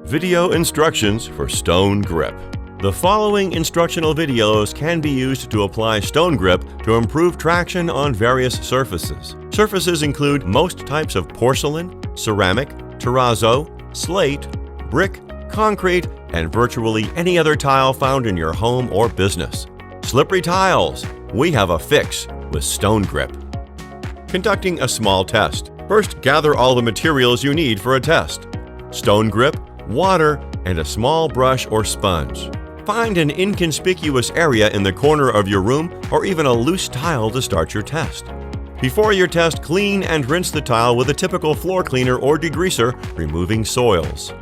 Video instructions for Stone Grip. The following instructional videos can be used to apply Stone Grip to improve traction on various surfaces. Surfaces include most types of porcelain, ceramic, terrazzo, slate, brick, concrete, and virtually any other tile found in your home or business. Slippery tiles, we have a fix with Stone Grip. Conducting a small test. First, gather all the materials you need for a test: Stone Grip, water, and a small brush or sponge. Find an inconspicuous area in the corner of your room or even a loose tile to start your test. Before your test, clean and rinse the tile with a typical floor cleaner or degreaser, removing soils.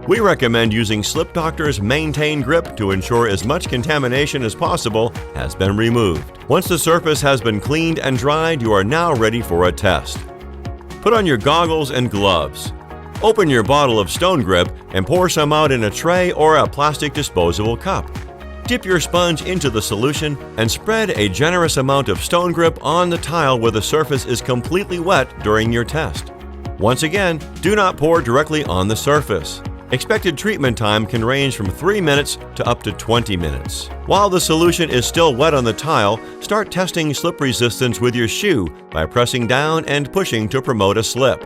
We recommend using Slip Doctor's Maintain Grip to ensure as much contamination as possible has been removed. Once the surface has been cleaned and dried, you are now ready for a test. Put on your goggles and gloves. Open your bottle of Stone Grip and pour some out in a tray or a plastic disposable cup. Dip your sponge into the solution and spread a generous amount of Stone Grip on the tile where the surface is completely wet during your test. Once again, do not pour directly on the surface. Expected treatment time can range from 3 minutes to up to 20 minutes. While the solution is still wet on the tile, start testing slip resistance with your shoe by pressing down and pushing to promote a slip.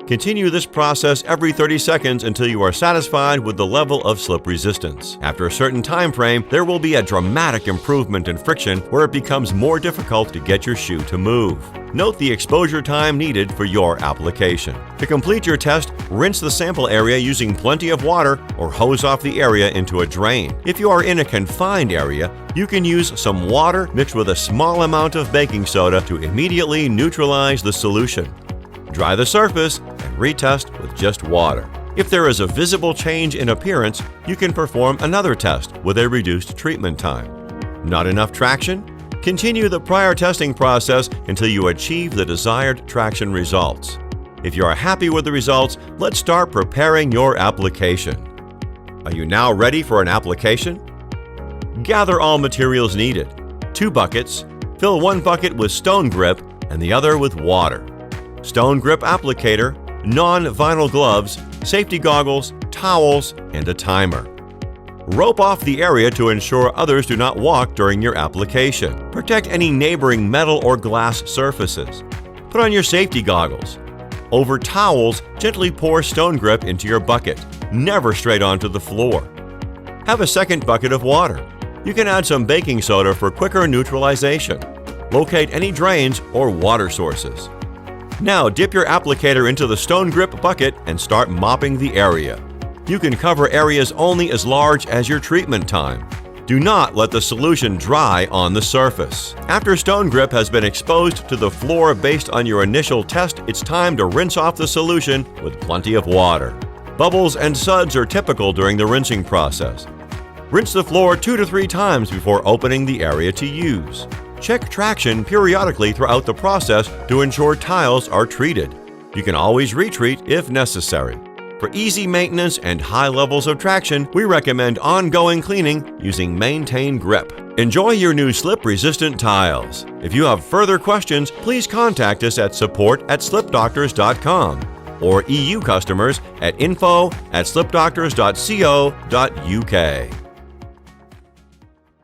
Continue this process every 30 seconds until you are satisfied with the level of slip resistance. After a certain time frame, there will be a dramatic improvement in friction where it becomes more difficult to get your shoe to move. Note the exposure time needed for your application. To complete your test, rinse the sample area using plenty of water or hose off the area into a drain. If you are in a confined area, you can use some water mixed with a small amount of baking soda to immediately neutralize the solution. Dry the surface and retest with just water. If there is a visible change in appearance, you can perform another test with a reduced treatment time. Not enough traction? Continue the prior testing process until you achieve the desired traction results. If you are happy with the results, let's start preparing your application. Are you now ready for an application? Gather all materials needed. 2 buckets. Fill 1 bucket with Stone Grip and the other with water. Stone Grip applicator, non-vinyl gloves, safety goggles, towels, and a timer. Rope off the area to ensure others do not walk during your application. Protect any neighboring metal or glass surfaces. Put on your safety goggles. Over towels, gently pour Stone Grip into your bucket, never straight onto the floor. Have a second bucket of water. You can add some baking soda for quicker neutralization. Locate any drains or water sources. Now dip your applicator into the Stone Grip bucket and start mopping the area. You can cover areas only as large as your treatment time. Do not let the solution dry on the surface. After Stone Grip has been exposed to the floor based on your initial test, it's time to rinse off the solution with plenty of water. Bubbles and suds are typical during the rinsing process. Rinse the floor 2 to 3 times before opening the area to use. Check traction periodically throughout the process to ensure tiles are treated. You can always retreat if necessary. For easy maintenance and high levels of traction, we recommend ongoing cleaning using Maintain Grip. Enjoy your new slip-resistant tiles. If you have further questions, please contact us at support@slipdoctors.com or EU customers at info@slipdoctors.co.uk.